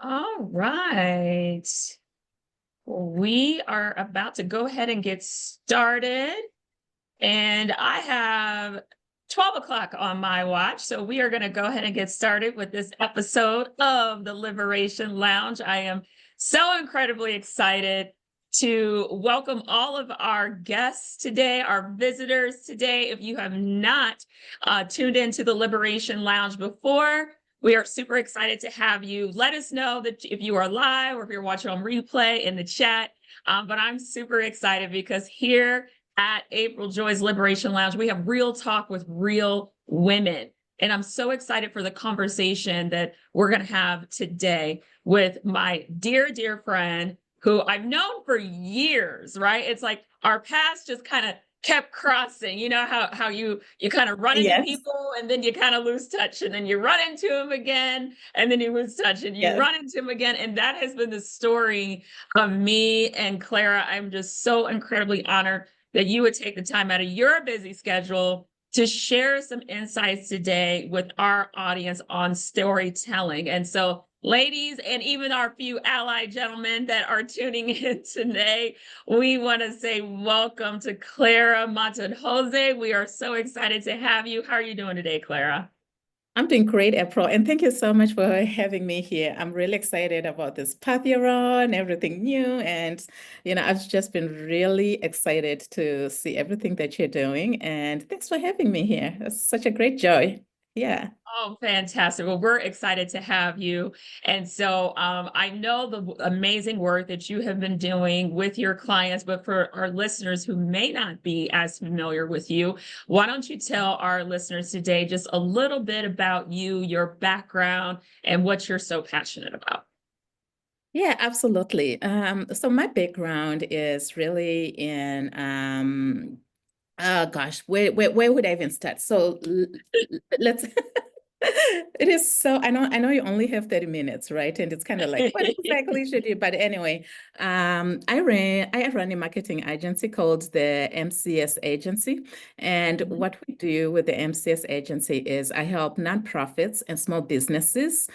All right. We are about to go ahead and get started. And I have 12 o'clock on my watch. So we are going to go ahead and get started with this episode of the Liberation Lounge. I am so incredibly excited to welcome all of our guests today, our visitors today. If you have not tuned into the Liberation Lounge before, we are super excited to have you. Let us know that if you are live or if you're watching on replay in the chat. But I'm super excited because here at April Joy's Liberation Lounge, we have real talk with real women. And I'm so excited for the conversation that we're going to have today with my dear, dear friend who I've known for years, right? It's like our paths just kind of kept crossing. You know how you kind of run into Yes, people and then you kind of lose touch, and then you run into them again and then you lose touch and you yes. run into them again. And that has been the story of me and Clara. I'm just so incredibly honored that you would take the time out of your busy schedule to share some insights today with our audience on storytelling. And so, ladies, and even our few allied gentlemen that are tuning in today, we want to say welcome to Clara Matonhodze. We are so excited to have you. How are you doing today, Clara? I'm doing great, April, and thank you so much for having me here. I'm really excited about this path you're on, everything new, and I've just been really excited to see everything that you're doing. And thanks for having me here. It's such a great joy. Yeah. Oh, fantastic. Well, we're excited to have you. And so I know the amazing work that you have been doing with your clients, but for our listeners who may not be as familiar with you, why don't you tell our listeners today just a little bit about you, your background, and what you're so passionate about? Yeah, absolutely. So my background is really in oh gosh, where would I even start? So let's it is so I know you only have 30 minutes, right? And it's kind of like what exactly should you? But anyway, I run a marketing agency called the MCS agency. And Mhm, what we do with the MCS agency is I help nonprofits and small businesses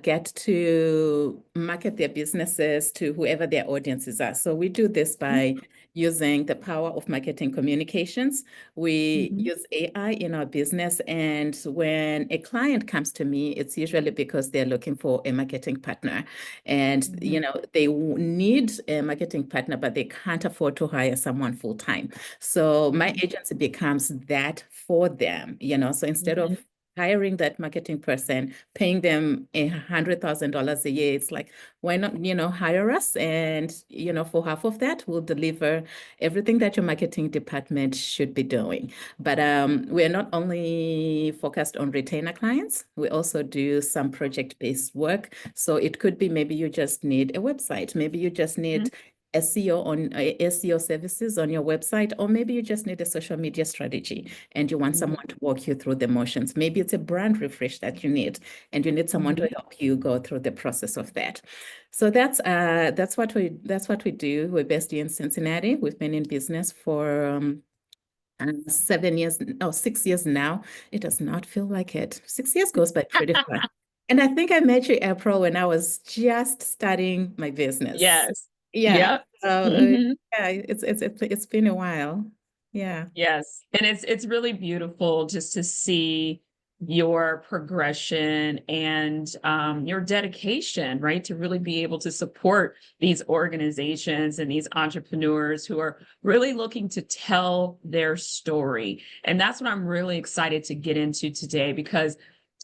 get to market their businesses to whoever their audiences are. So we do this by using the power of marketing communications. We mhm, use AI in our business. And when a client comes to me, it's usually because they're looking for a marketing partner. And, mhm, they need a marketing partner, but they can't afford to hire someone full time. So my mhm, agency becomes that for them. So instead mhm, of hiring that marketing person, paying them $100,000 a year, it's like, why not, hire us? And, for half of that, we'll deliver everything that your marketing department should be doing. But we're not only focused on retainer clients, we also do some project-based work. So it could be maybe you just need a website, maybe you just mhm, need SEO services on your website, or maybe you just need a social media strategy and you want mhm, someone to walk you through the motions. Maybe it's a brand refresh that you need, and you need someone to mhm, help you go through the process of that. So that's what we do. We're based here in Cincinnati. We've been in business for 7 years, oh, 6 years now. It does not feel like it. 6 years goes by pretty fast. And I think I met you, April, when I was just starting my business. Yes. Yeah. Yep. So Mhm. yeah, it's been a while. Yeah. Yes. And it's really beautiful just to see your progression and your dedication, right? To really be able to support these organizations and these entrepreneurs who are really looking to tell their story. And that's what I'm really excited to get into today, because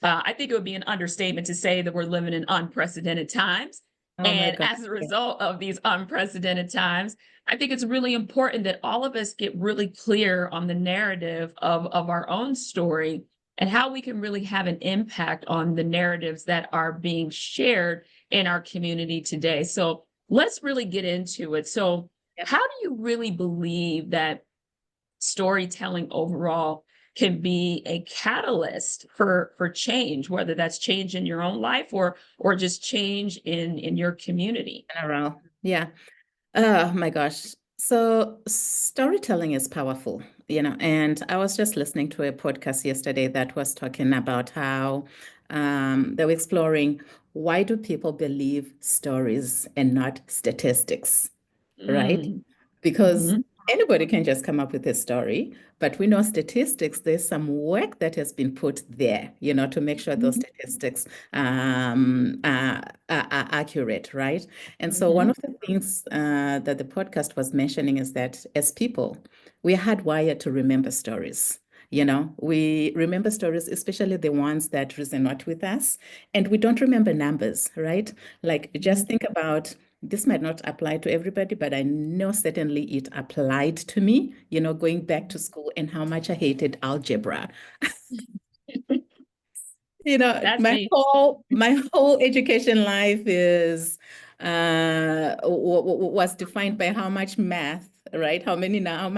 I think it would be an understatement to say that we're living in unprecedented times. Oh my And God. as a result of these unprecedented times, I think it's really important that all of us get really clear on the narrative of our own story and how we can really have an impact on the narratives that are being shared in our community today. So let's really get into it. So, Yep. how do you really believe that storytelling overall can be a catalyst for change, whether that's change in your own life or just change in your community? General. Yeah. Oh my gosh. So storytelling is powerful, and I was just listening to a podcast yesterday that was talking about how they were exploring why do people believe stories and not statistics, right? Mm. Because Mhm. anybody can just come up with a story, but we know statistics, there's some work that has been put there, to make sure those Mhm. statistics are accurate, right? And so one Mhm. of the things that the podcast was mentioning is that as people, we are hardwired to remember stories. We remember stories, especially the ones that resonate with us, and we don't remember numbers, right? Like, just Mhm. think about this might not apply to everybody, but I know certainly it applied to me, going back to school and how much I hated algebra. That's My me. whole education life is was defined by how much math, right? How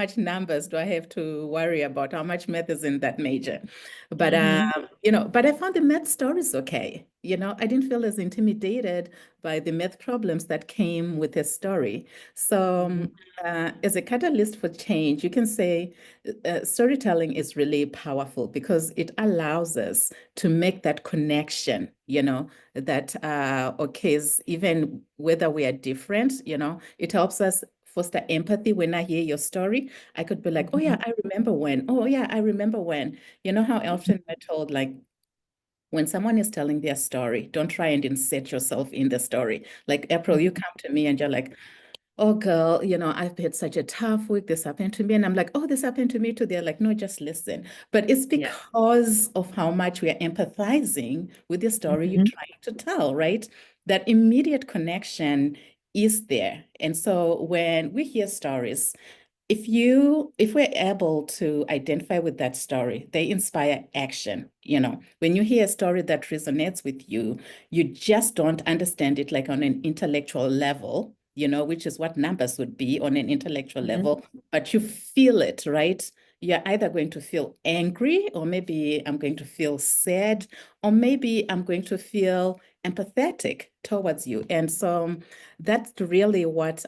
much numbers do I have to worry about? How much math is in that major? But Mhm. but I found the math stories okay. I didn't feel as intimidated by the math problems that came with a story. So Mhm. as a catalyst for change, you can say storytelling is really powerful because it allows us to make that connection, that occurs even whether we are different, it helps us foster empathy. When I hear your story, I could be like, oh yeah, Mhm. I remember when. Oh yeah, I remember when. You know how often we're told, like, when someone is telling their story, don't try and insert yourself in the story. Like, April, you Mhm. come to me and you're like, oh girl, I've had such a tough week. This happened to me. And I'm like, oh, this happened to me too. They're like, no, just listen. But it's Yeah. because of how much we are empathizing with the story you're Mhm. trying to tell, right? That immediate connection is there. And so when we hear stories, if we're able to identify with that story, they inspire action. When you hear a story that resonates with you, you just don't understand it like on an intellectual level, which is what numbers would be on an intellectual Mhm. level, but you feel it, right? You're either going to feel angry, or maybe I'm going to feel sad, or maybe I'm going to feel empathetic towards you. And so that's really what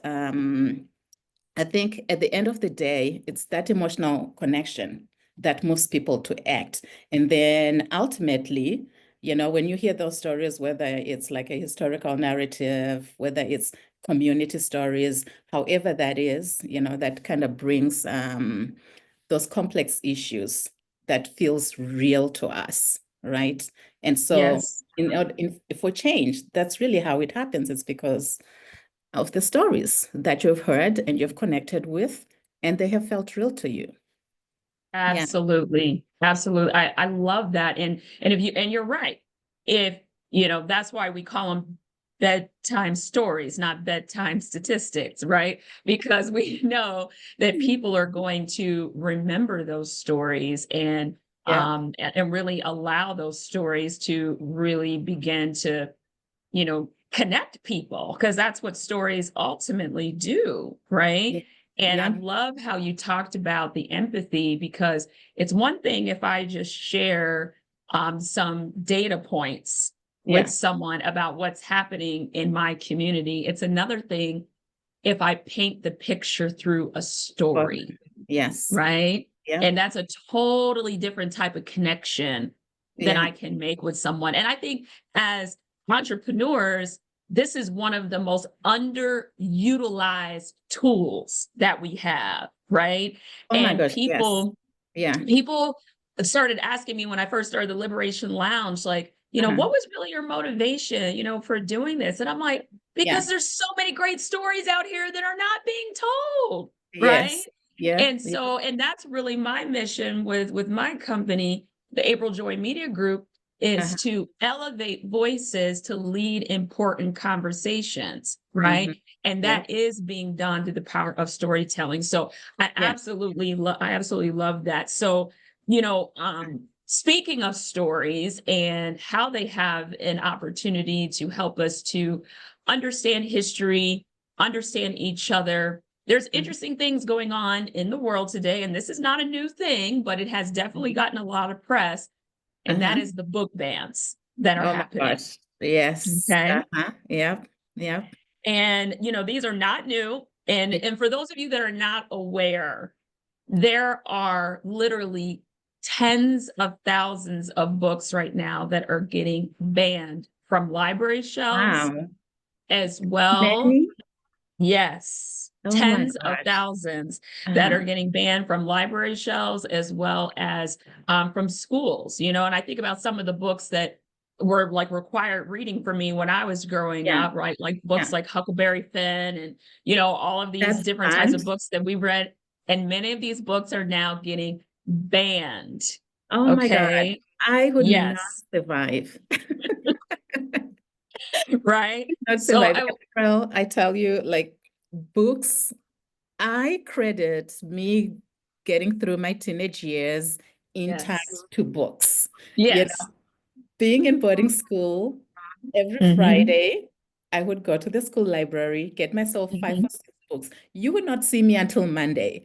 I think at the end of the day, it's that emotional connection that moves people to act. And then ultimately, when you hear those stories, whether it's like a historical narrative, whether it's community stories, however that is, that kind of brings those complex issues that feels real to us, right? And so Yes. for change, that's really how it happens. It's because of the stories that you've heard and you've connected with, and they have felt real to you. Yeah. Absolutely. Absolutely. I love that. And if you and you're right. If that's why we call them bedtime stories, not bedtime statistics, right? Because we know that people are going to remember those stories Yeah. and really allow those stories to really begin to connect people because that's what stories ultimately do, right? Yeah. And I Yeah. love how you talked about the empathy because it's one thing if I just share some data points with Yeah. someone about what's happening in my community. It's another thing if I paint the picture through a Well, story, yes. right? Yeah. And that's a totally different type of connection that Yeah. I can make with someone. And I think as entrepreneurs, this is one of the most underutilized tools that we have, right? Oh my And gosh. Yes. Yeah. people started asking me when I first started the Liberation Lounge, like, Uh-huh. what was really your motivation, for doing this? And I'm like, Yeah. because there's so many great stories out here that are not being told, right? Yes. Yeah. And Yeah. so, and that's really my mission with my company, the April Joy Media Group, is Uh-huh. to elevate voices to lead important conversations, Mm-hmm. right? And Yeah. that is being done through the power of storytelling. So Yeah. I absolutely love that. So, speaking of stories and how they have an opportunity to help us to understand history, understand each other. There's Mm-hmm. interesting things going on in the world today, and this is not a new thing, but it has definitely gotten a lot of press, and that Uh-huh. is the book bans that are Oh my happening. gosh. Yes. Okay. Uh-huh. Yep. Yep. And these are not new. And for those of you that are not aware, there are literally tens of thousands of books right now that are getting banned from library shelves Wow. as well. Many? Yes, Oh my tens of gosh. thousands that Uh-huh. are getting banned from library shelves as well as from schools, you know. And I think about some of the books that were like required reading for me when I was growing Yeah, up, right? Like books yeah. like Huckleberry Finn and, you know, all of these That's different types of banned. books that we read. And many of these books are now getting banned. Oh my God. Okay. I would not Yes. survive. Right. Not So survive. I, Well, I tell you, like books, I credit me getting through my teenage years yes. intact to books. You Yes. know, being in boarding school, every Hmm. Friday, I would go to the school library, get myself five Hmm. or six books. You would not see me until Monday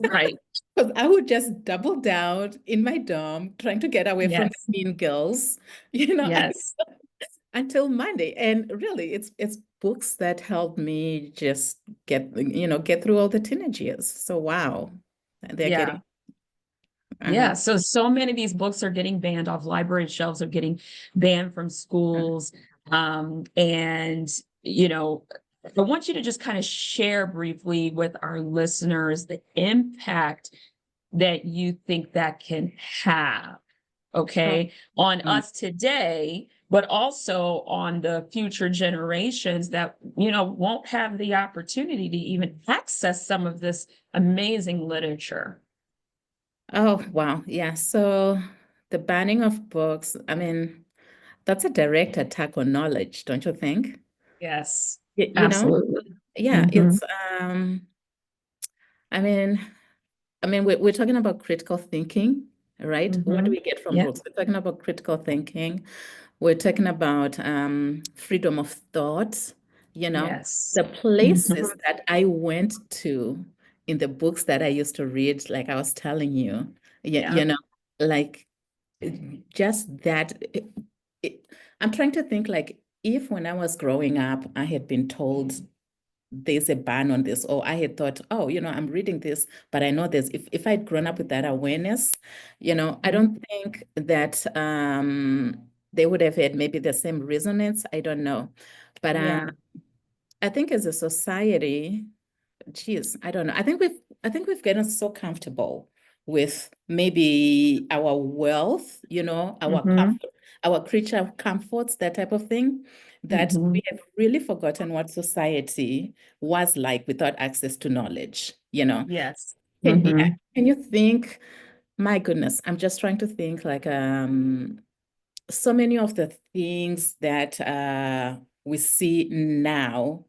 Right. because I would just double down in my dorm, trying to get away from the Yes. mean girls, you know, Yes. until Monday. And really, it's books that helped me just get through all the teenage years. So wow, they're getting Yeah. uh-huh, Yeah. So many of these books are getting banned off library shelves, are getting banned from uh-huh. schools. And, you know, I want you to just kind of share briefly with our listeners the impact that you think that can have, Oh, okay, on mm. us today, but also on the future generations that, you know, won't have the opportunity to even access some of this amazing literature. Oh, wow. Yeah. So the banning of books, I mean, that's a direct attack on knowledge, don't you think? Yes, You know? absolutely. Yeah, Hmm. it's I mean, we're talking about critical thinking, right? What do Hmm. we get from Yeah. books? We're talking about critical thinking. We're talking about freedom of thought, Yes. the Hmm. places that I went to in the books that I used to read, like I was telling you, yeah, Yeah. like just that. It- I'm trying to think like if when I was growing up, I had been told there's a ban on this, or I had thought, oh, I'm reading this, but I know there's if I'd grown up with that awareness, I Mhm. don't think that they would have had maybe the same resonance. I don't know. But Yeah. I think as a society, geez, I don't know. I think we've gotten so comfortable with maybe our wealth, our Hmm. comfort, our creature comforts, that type of thing, that Hmm. we have really forgotten what society was like without access to knowledge, Yes. Yeah, Hmm. can you think, my goodness, I'm just trying to think like so many of the things that we see now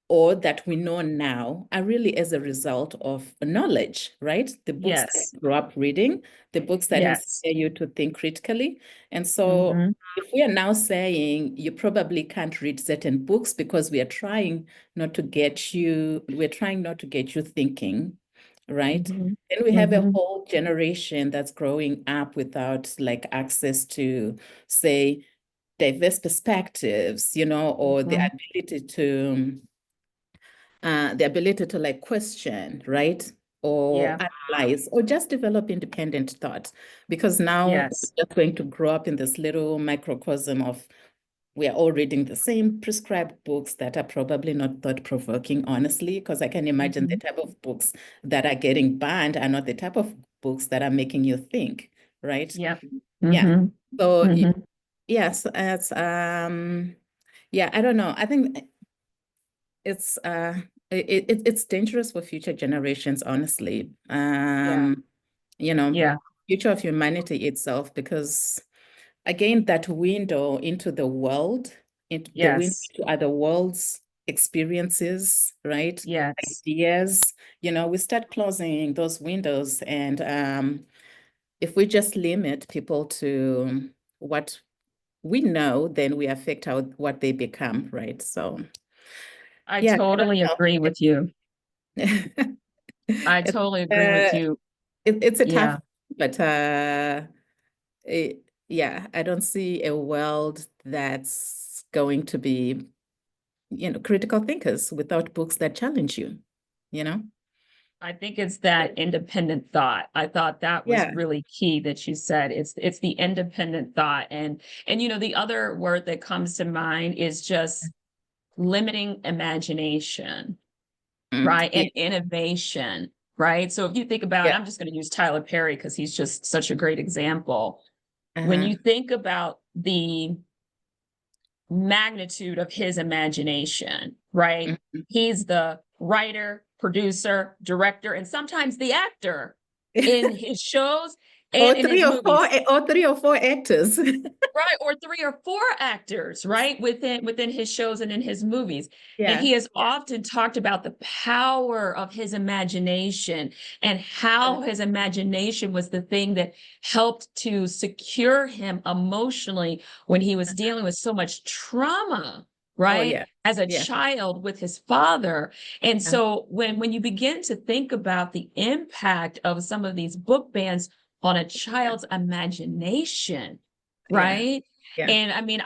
or that we know now are really as a result of knowledge, right? The books that Yes. you grew up reading, the books that Yes. inspire you to think critically. And so Hmm. if we are now saying you probably can't read certain books because we're trying not to get you thinking, right? Hmm. Then we have a Hmm. whole generation that's growing up without like access to, say, diverse perspectives, or Hmm. the ability to like question, right? Or Yeah. analyze, or just develop independent thought. Because now Yes. we're just going to grow up in this little microcosm of we are all reading the same prescribed books that are probably not thought-provoking, honestly, because I can imagine the Hmm. type of books that are getting banned are not the type of books that are making you think, right? Yep. Yeah. Hmm. So Hmm. yes, it's yeah, I don't know. I think it's it's dangerous for future generations, honestly. Yeah. You know, Yeah. future of humanity itself, because again, that window into the world, into the window Yes. to other worlds, experiences, right? Yes. Ideas, we start closing those windows. And if we just limit people to what we know, then we affect what they become, right? So I yeah, I totally don't agree with you. know. I It's totally agree with uh, you. it's a tough, Yeah. but yeah, I don't see a world that's going to be, critical thinkers without books that challenge you, you know? I think it's that independent thought. I thought that was Yeah. really key that you said. It's the independent thought. And the other word that comes to mind is just limiting imagination, right? Yeah. And innovation, right? So if you think about, Yeah. I'm just going to use Tyler Perry because he's just such a great example. When Uh-huh. you think about the magnitude of his imagination, right? Mhm. He's the writer, producer, director, and sometimes the actor in his shows and Or in three his or four, movies. or 3 or 4 actors. Right, or three or four actors, right, within his shows and in his movies. And Yeah. he has often talked about the power of his imagination and how his imagination was the thing that helped to secure him emotionally when he was dealing with so much trauma, Oh, right, yeah. as a Yeah. child with his father. And Uh, so when you begin to think about the impact of some of these book bans on a child's imagination, yeah. right? Yeah. And I mean,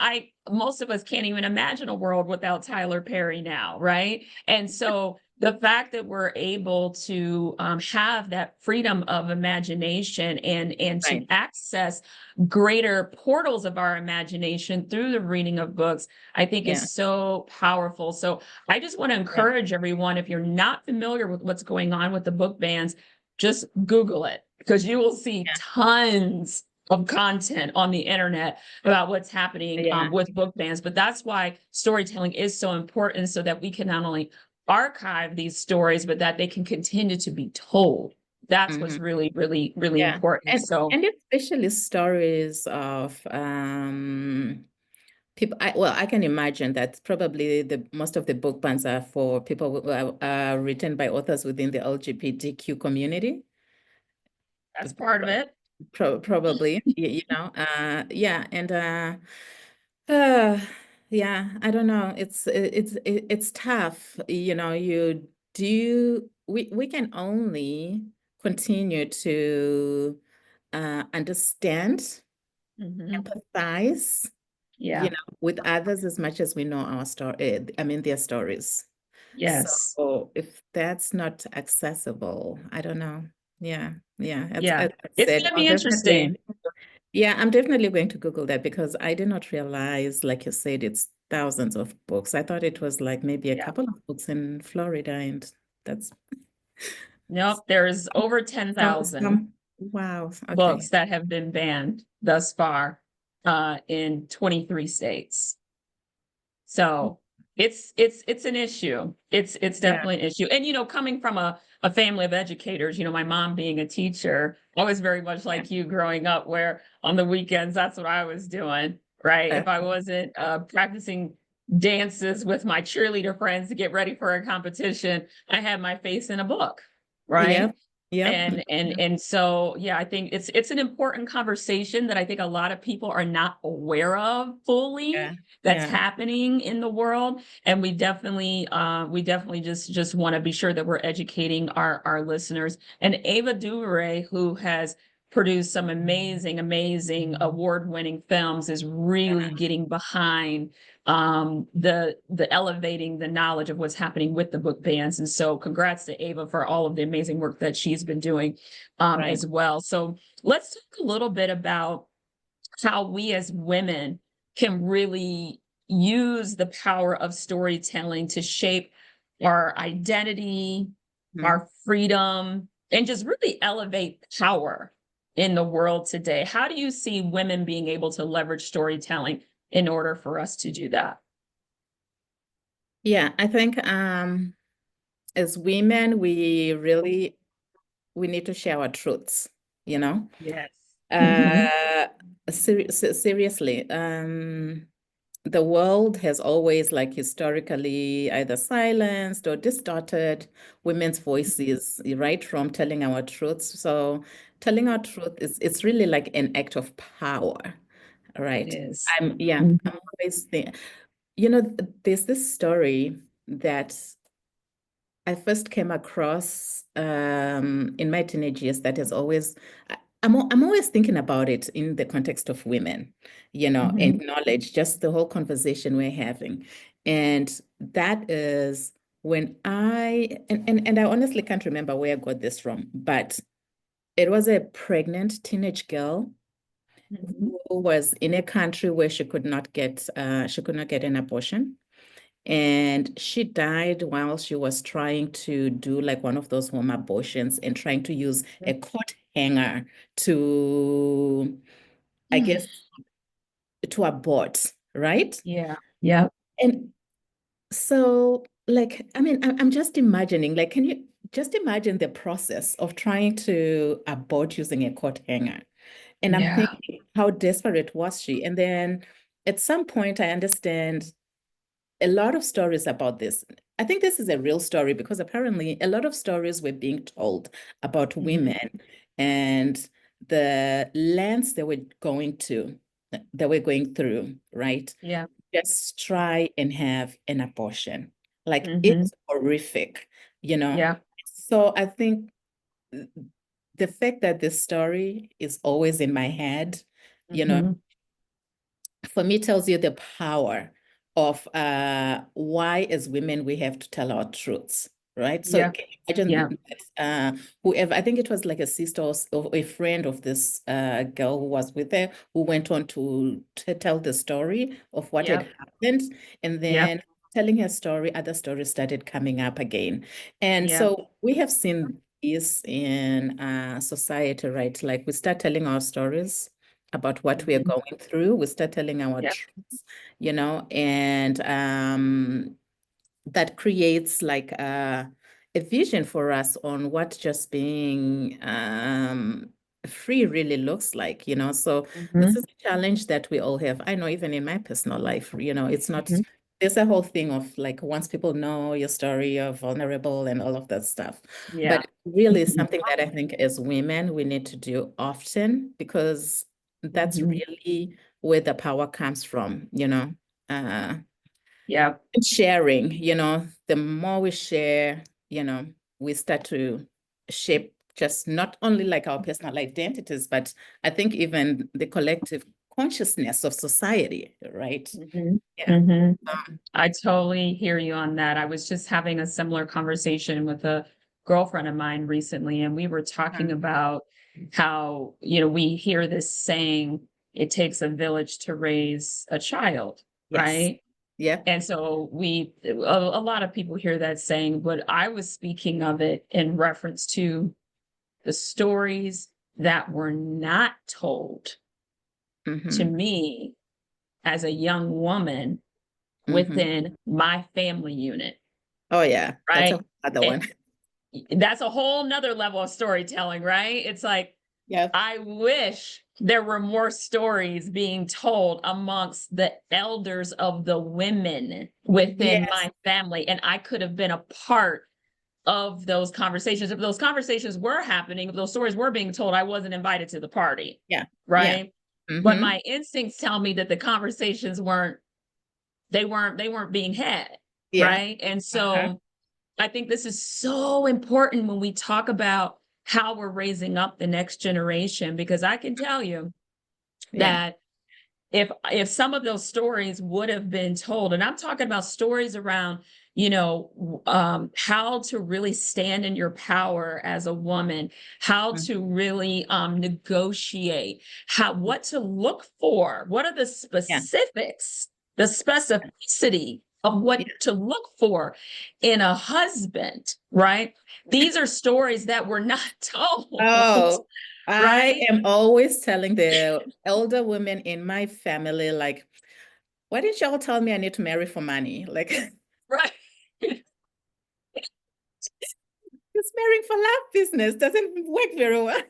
most of us can't even imagine a world without Tyler Perry now, right? And so the fact that we're able to have that freedom of imagination and to Right. access greater portals of our imagination through the reading of books, I think Yeah. is so powerful. So I just want to Yeah. encourage everyone, if you're not familiar with what's going on with the book bans, just Google it because you will see Yeah. tons of content on the internet about what's happening Yeah. with book bans. But that's why storytelling is so important, so that we can not only archive these stories, but that they can continue to be told. That's what's Mhm. really, really, really Yeah. important. So And especially stories of people. I can imagine that probably the most of the book bans are for people who are written by authors within the LGBTQ community. that's part of it. Probably, yeah, and uh, yeah, I don't know. It's tough, You do we can only continue to understand, Mhm. empathize, Yeah. with others as much as we know our story. I mean, their stories. Yes. So if that's not accessible, I don't know. Yeah, yeah, Yeah. as I It's said, going to I'll be definitely. interesting. Yeah, I'm definitely going to Google that because I did not realize, like you said, it's thousands of books. I thought it was like maybe a Yeah. couple of books in Florida, and that's Nope. There's over some 10,000 some. Wow. Okay. books that have been banned thus far in 23 states. So it's an issue. It's Yeah. definitely an issue. And coming from a family of educators, my mom being a teacher, I was very much Yeah. like you growing up, where on the weekends that's what I was doing, right? Uh, If I wasn't practicing dances with my cheerleader friends to get ready for a competition, I had my face in a book, yep. right? Yep. And so yeah, I think it's an important conversation that I think a lot of people are not aware of fully, Yeah. that's Yeah. happening in the world. And we definitely just want to be sure that we're educating our listeners. And Ava DuVernay, who has produced some amazing award-winning films, is really Yeah. getting behind the elevating the knowledge of what's happening with the book bans. And so congrats to Ava for all of the amazing work that she's been doing Right. as well. So let's talk a little bit about how we as women can really use the power of storytelling to shape our identity, Mhm. our freedom, and just really elevate power in the world today. How do you see women being able to leverage storytelling in order for us to do that? Yeah, I think as women, we need to share our truths, you know. Yes. Hmm. Uh, seriously, the world has always, like, historically either silenced or distorted women's voices, right from telling our truths. So telling our truth it's really like an act of power, It right? is. Yeah, Mhm. I'm always there's this story that I first came across in my teenage years that has always, I'm always thinking about it in the context of women, and Mhm. knowledge, just the whole conversation we're having. And that is when and I honestly can't remember where I got this from, but it was a pregnant teenage girl Mhm. who was in a country where she could not get an abortion. And she died while she was trying to do like one of those home abortions and trying to use a coat hanger to, I Mm. guess, to abort, right? Yeah. Yeah. And so, like, I mean, I'm just imagining, like, can you just imagine the process of trying to abort using a coat hanger? And I'm Yeah. thinking, how desperate was she? And then at some point, I understand a lot of stories about this. I think this is a real story because apparently a lot of stories were being told about Mhm. women and the lands they were going through, right? Yeah. Just try and have an abortion. Like Mhm. it's horrific, you know? Yeah. So I think the fact that this story is always in my head, you know, Mhm. for me tells you the power of why as women we have to tell our truths, right? So Yeah. can you imagine Yeah. whoever, I think it was like a sister or a friend of this girl who was with her, who went on to tell the story of what had Yep. happened. And Yep. then telling her story, other stories started coming up again. And Yep. so we have seen this in society, right? Like we start telling our stories about what we are Mhm. going through. We start telling our Yep. truths, and that creates like a vision for us on what just being free really looks like, So this Mhm. is a challenge that we all have. I know even in my personal life, it's not, Mhm. there's a whole thing of like once people know your story, you're vulnerable and all of that stuff. Yeah. But really Mhm. something that I think as women we need to do often because that's Mhm. really where the power comes from, Uh, Yeah. and sharing, the more we share, we start to shape just not only like our personal identities, but I think even the collective consciousness of society, right? Mhm. Yeah. Mhm. Um, I totally hear you on that. I was just having a similar conversation with a girlfriend of mine recently, and we were talking about how, we hear this saying, it takes a village to raise a child, yes. right? Yeah. And so a lot of people hear that saying, but I was speaking of it in reference to the stories that were not told to Mm-hmm. me as a young woman Mm-hmm. within my family unit, Oh yeah. That's right? a other And one. that's a whole nother level of storytelling, right? It's like, Yeah. I wish there were more stories being told amongst the elders of the women within Yes. my family, and I could have been a part of those conversations. If those conversations were happening, if those stories were being told, I wasn't invited to the party, Yeah. Yeah. right? But Mm-hmm. my instincts tell me that the conversations weren't being had, Yeah. right? And Uh-huh. so I think this is so important when we talk about how we're raising up the next generation, because I can tell you Yeah. that if some of those stories would have been told, and I'm talking about stories around, how to really stand in your power as a woman, how Mm. to really negotiate, what to look for, what are the Yeah. specifics, the specificity of Yeah. what to look for in a husband, right? These are stories that were not told, Oh, I right? am always telling the elder women in my family, like, why didn't y'all tell me I need to marry for money? Like, Right. just marrying for love business doesn't work very well.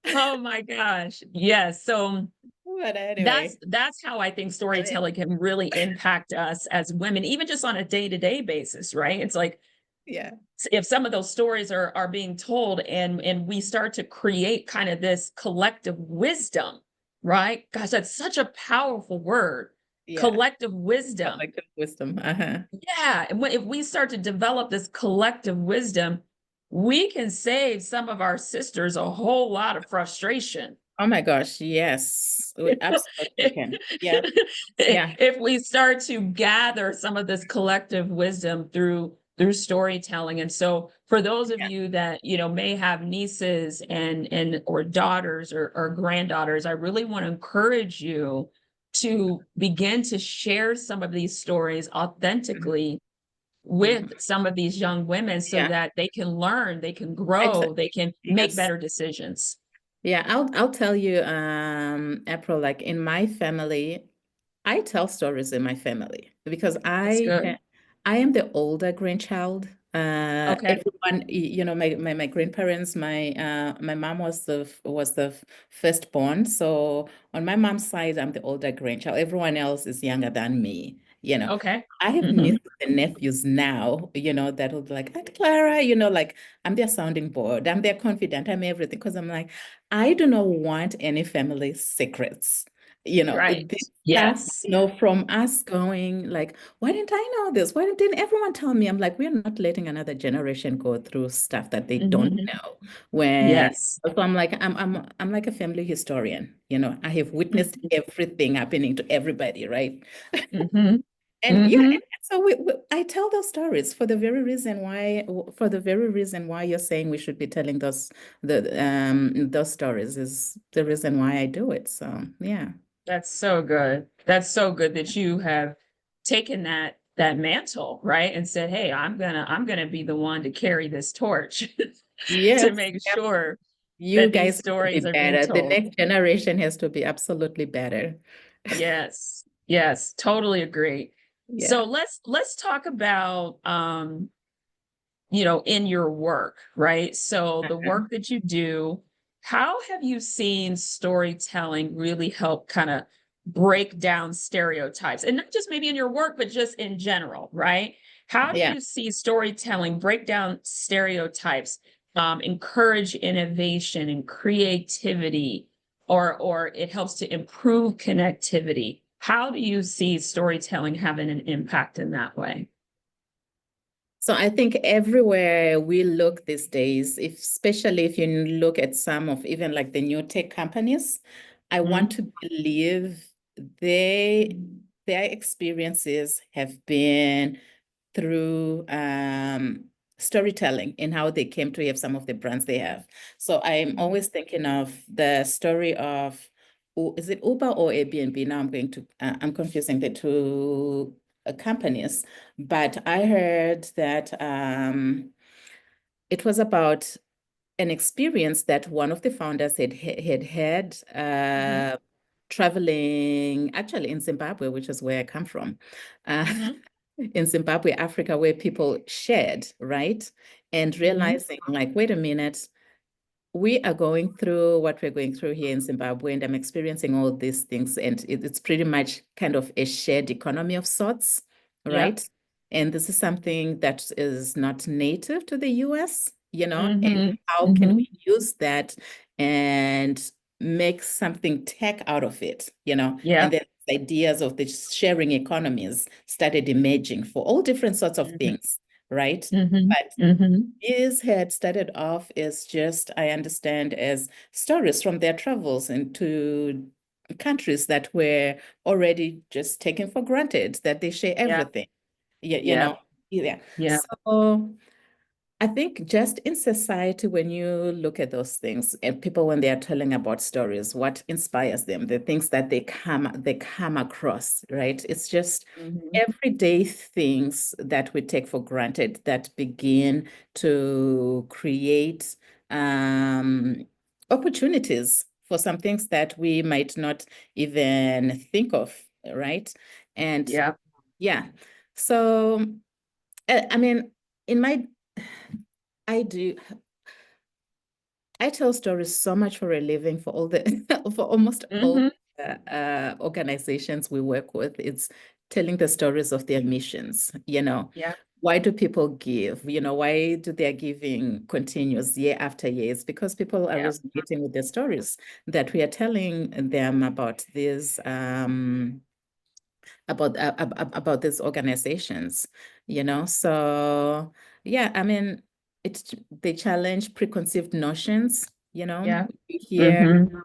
Oh my gosh. Yes. So But that's anyway, that's how I think I mean, storytelling can really impact us as women, even just on a day-to-day basis, right? It's like yeah, if some of those stories are being told and we start to create kind of this collective wisdom, right? Gosh, that's such a powerful word. yeah, Collective wisdom. collective wisdom. Uh-huh. Yeah. And if we start to develop this collective wisdom, we can save some of our sisters a whole lot of frustration. Oh my gosh, yes, we absolutely can. Yeah, yeah. If we start to gather some of this collective wisdom through storytelling. And so for those of Yeah. you that, may have nieces and or daughters or granddaughters, I really want to encourage you to begin to share some of these stories authentically with Mhm. some of these young women so Yeah. that they can learn, they can I t grow, they can make yes. better decisions. Yeah, I'll tell you, April, like in my family, I tell stories in my family because That's good. I am the older grandchild. Okay. Everyone, my grandparents, my mom was the firstborn. So on my mom's side, I'm the older grandchild. Everyone else is younger than me, you know. Okay. I have Hmm. nieces and nephews now, that will be like, Aunt Clara, like I'm their sounding board, I'm their confidant, I'm everything. Because I'm like, I do not want any family secrets. Right. This stuff, Yes. from us going like, why didn't I know this? Why didn't everyone tell me? I'm like, we're not letting another generation go through stuff that they don't Hmm. know. When Yes. so I'm like, I'm like a family historian. I have witnessed Hmm. everything happening to everybody, right? Hmm. And yeah, Hmm. and so I tell those stories for the very reason why you're saying we should be telling those stories is the reason why I do it. So yeah. That's so good. That's so good that you have taken that mantle, right? And said, "Hey, I'm gonna be the one to carry this torch to Yes. make Yep. sure You that guys these have to be stories are being better. The told." next generation has to be absolutely better. Yes. Yes, totally agree. So Yeah. let's talk about in your work, right? So the Uh-huh. work that you do, how have you seen storytelling really help kind of break down stereotypes? And not just maybe in your work, but just in general, right? How do Yeah. you see storytelling break down stereotypes, encourage innovation and creativity, or it helps to improve connectivity? How do you see storytelling having an impact in that way? So I think everywhere we look these days, especially if you look at some of even like the new tech companies, I want Mhm. to believe they their experiences have been through storytelling in how they came to have some of the brands they have. So I'm Mhm. always thinking of the story of, is it Uber or Airbnb? Now I'm confusing the two companies, but I heard that it was about an experience that one of the founders had Mhm. traveling actually in Zimbabwe, which is where I come from. Uh, Mhm. in Zimbabwe, Africa, where people shared, right? And Mhm. realizing, like, wait a minute, we are going through what we're going through here in Zimbabwe, and I'm experiencing all these things, and it's pretty much kind of a shared economy of sorts, Yep. right? And this is something that is not native to the US, and Mhm. how can Mhm. we use that and make something tech out of it, And Yep. then ideas of the sharing economies started emerging for all different sorts of Mhm. things, right? Mhm. But Mhm. his had started off as just, I understand, as stories from their travels into countries that were already just taken for granted, that they share Yep. everything. Yeah, Yep. yeah. Yep. So I think just in society, when you look at those things and people, when they are telling about stories, what inspires them, the things that they come across, right? It's just Mhm. everyday things that we take for granted that begin to create opportunities for some things that we might not even think of, right? And Yep. yeah, so I mean, in my I do. I tell stories so much for a living for all the for almost all Mhm. organizations we work with. It's telling the stories of their missions. Yep. Why do people give? Why do their giving continues year after year? It's because people are Yep. resonating with the stories that we are telling them about these organizations. So yeah, I mean, they challenge preconceived notions. Yep. You hear Mhm.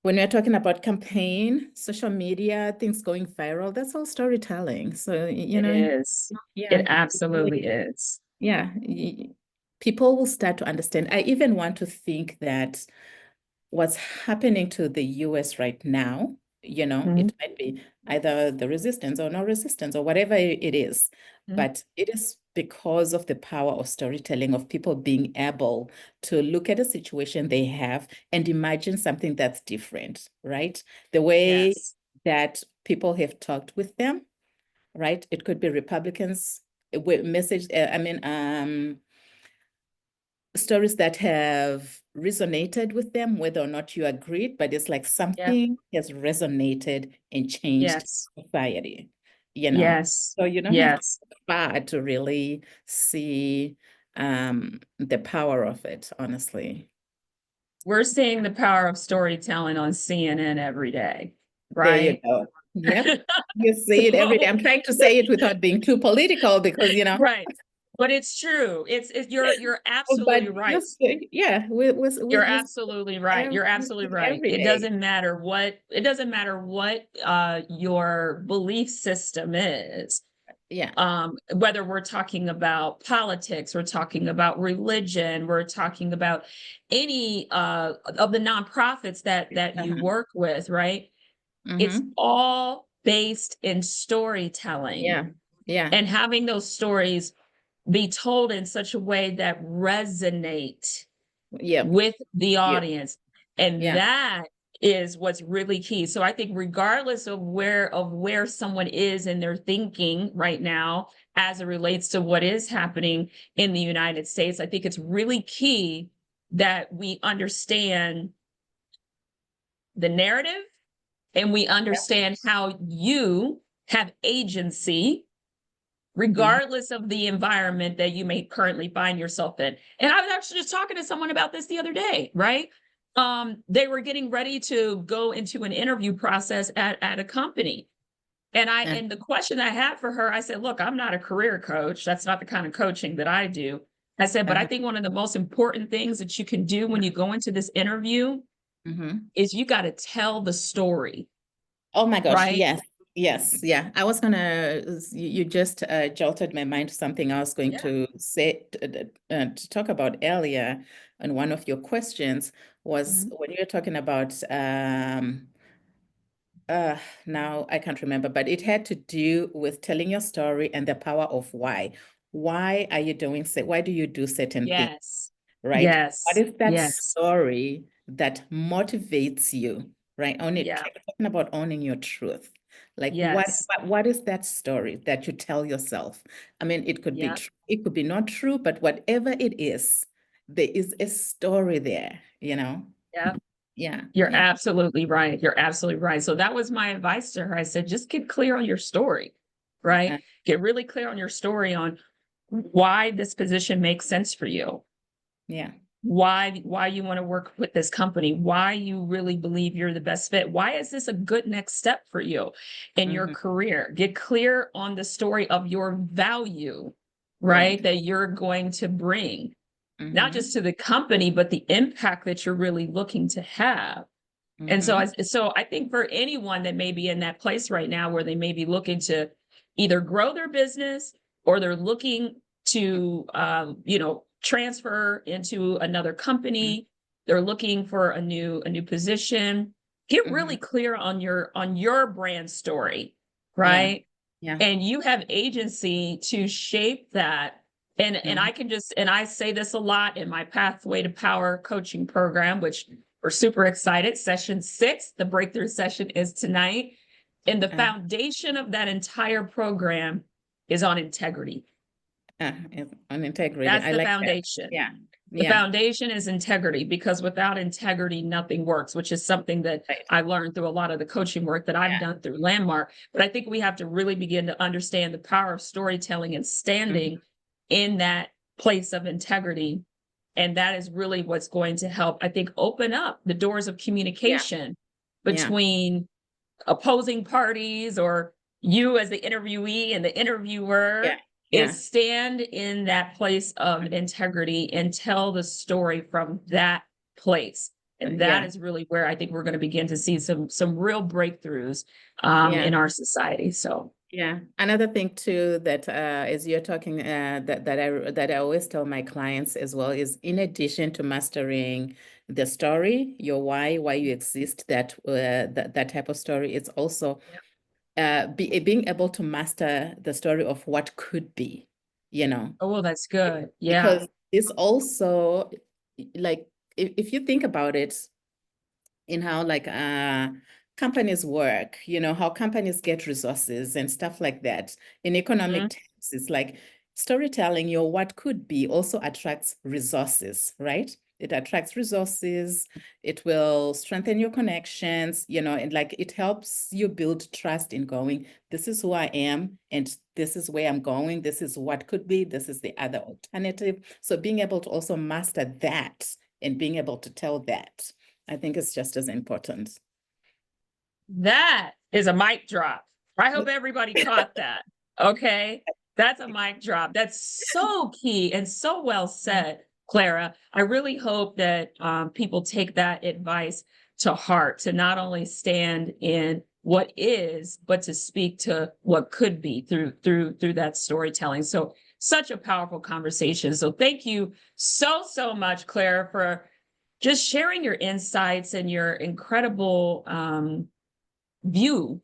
when we're talking about campaign, social media, things going viral, that's all storytelling. So, It is. yeah, It absolutely is. yeah, people will start to understand. I even want to think that what's happening to the US right now, Mhm. it might be either the resistance or no resistance or whatever it is, Mhm. but it is because of the power of storytelling, of people being able to look at a situation they have and imagine something that's different, right? The way Yes. that people have talked with them, right? It could be Republicans with message, stories that have resonated with them, whether or not you agreed, but it's like Yeah. something has resonated and changed Yes. society, you know? Yes. So you don't have to Yes. look far to really see the power of it, honestly. We're seeing the power of storytelling on CNN every day, There you right? go. Yep. You see it every day. I'm trying to say it without being too political because, Right. But it's true. You're absolutely but you right. see, yeah, You're you see absolutely right. You're absolutely it right. every day. It doesn't matter what your belief system is. Yeah. Whether we're talking about politics, we're talking about religion, we're talking about any of the nonprofits that you Uh-huh. work with, right? It's Mm-hmm. all based in storytelling Yeah. Yeah. and having those stories be told in such a way that resonate Yep. with the Yep. audience. And Yeah. that is what's really key. So I think regardless of where someone is in their thinking right now as it relates to what is happening in the United States, I think it's really key that we understand the narrative and we Yeah. understand how you have agency Mhm. regardless of the environment that you may currently find yourself in. And I was actually just talking to someone about this the other day, right? They were getting ready to go into an interview process at a company. Uh, And the question I had for her, I said, look, I'm not a career coach. That's not the kind of coaching that I do. I said, but I uh-huh. think one of the most important things that you can do when you go into this interview Mhm. is you got to tell the story, Oh my gosh, right? yes. Yes, yeah. I was gonna, you just jolted my mind to something I was going Yeah. to say to talk about earlier. And one of your questions was Mhm. when you're talking about Uh, now I can't remember, but it had to do with telling your story and the power of why. Why are you doing so? Why do you do certain things, Yes. right? What Yes. is that Yes. story that motivates you, right? Yeah. Talking about owning your truth. Like Yes. what is that story that you tell yourself? I mean, it could be Yeah. true, it could be not true, but whatever it is, there is a story there, you know? Yeah. Yeah, You're yeah, absolutely right. You're absolutely right. So that was my advice to her. I said, just get clear on your story, right? uh, Get really clear on your story on why this position makes sense for you, yeah. why you want to work with this company, why you really believe you're the best fit. Why is this a good next step for you in your Mhm. career? Get clear on the story of your value, right? Right. That you're going to bring, not just Mm-hmm. to the company, but the impact that you're really looking to have. And so Mm-hmm. I think for anyone that may be in that place right now where they may be looking to either grow their business or they're looking to transfer into another company, they're looking for a new position, get Mm-hmm. really clear on your brand story, Yeah. right? Yeah. And you have agency to shape that. And Mm-hmm. I can just, and I say this a lot in my Pathway to Power coaching program, which we're super excited. Session 6, the breakthrough session is tonight. And the Uh, foundation of that entire program is on integrity. on integrity. That's I the like that. foundation. Yeah. The Yeah. foundation is integrity because without integrity, nothing works, which is something that Right. I learned through a lot of the coaching work that I've Yeah. done through Landmark. But I think we have to really begin to understand the power of storytelling and Mm-hmm. standing in that place of integrity. And that is really what's going to help, I think, open up the doors of Yeah. communication Yeah. between opposing parties or you as the interviewee and the Yeah. interviewer Yeah. is stand in that place of integrity and tell the story from that place. And that Yeah. is really where I think we're going to begin to see some real breakthroughs Yeah. in our society. So Yeah. Another thing too that as you're talking that I always tell my clients as well is, in addition to mastering the story, your why you exist, that type of story, it's also being able to master the story of what could be, you know, oh, well, that's good. Yeah. because this also, like, if you think about it, in how like companies work, you know, how companies get resources and stuff like that. In economic terms, it's like storytelling, your what could be also attracts resources, right? It attracts resources, it will strengthen your connections, you know, and like it helps you build trust in going, this is who I am, and this is where I'm going, this is what could be, this is the other alternative. So being able to also master that and being able to tell that, I think it's just as important. That is a mic drop. I hope everybody caught that. Okay. That's a mic drop. That's so key and so well said, Clara. I really hope that people take that advice to heart, to not only stand in what is, but to speak to what could be through that storytelling. So such a powerful conversation. So thank you so much, Clara, for just sharing your insights and your incredible view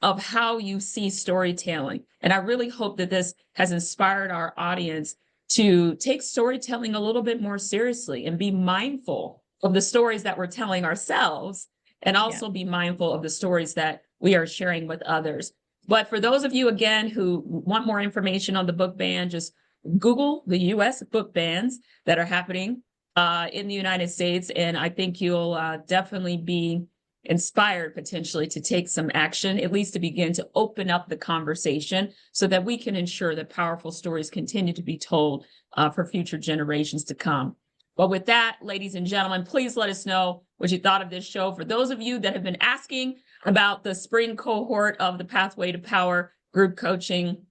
of how you see storytelling. And I really hope that this has inspired our audience to take storytelling a little bit more seriously and be mindful of the stories that we're telling ourselves, and also be mindful of the stories that we are sharing with others. But for those of you, again, who want more information on the book ban, just Google the US book bans that are happening in the United States. And I think you'll definitely be inspired potentially to take some action, at least to begin to open up the conversation so that we can ensure that powerful stories continue to be told for future generations to come. But with that, ladies and gentlemen, please let us know what you thought of this show. For those of you that have been asking about the spring cohort of the Pathway to Power group coaching,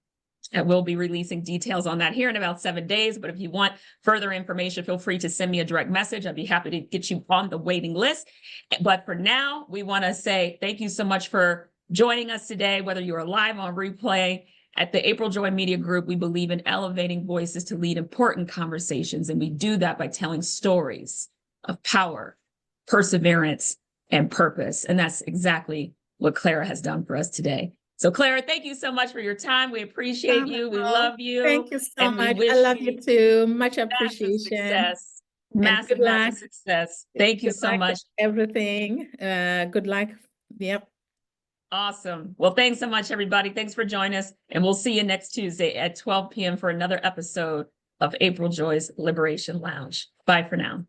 and we'll be releasing details on that here in about 7 days. But if you want further information, feel free to send me a direct message. I'd be happy to get you on the waiting list. But for now, we want to say thank you so much for joining us today, whether you're live on replay. At the April Joy Media Group, we believe in elevating voices to lead important conversations. And we do that by telling stories of power, perseverance, and purpose. And that's exactly what Clara has done for us today. So Clara, thank you so much for your time. We appreciate you. We love you. Thank you so And we much. I wish love you you too. Much massive appreciation success. and good Massive luck. success. Thank you Good so luck with much. everything. Good luck. Yep. Awesome. Well, thanks so much, everybody. Thanks for joining us. And we'll see you next Tuesday at 12 p.m. for another episode of April Joy's Liberation Lounge. Bye for now.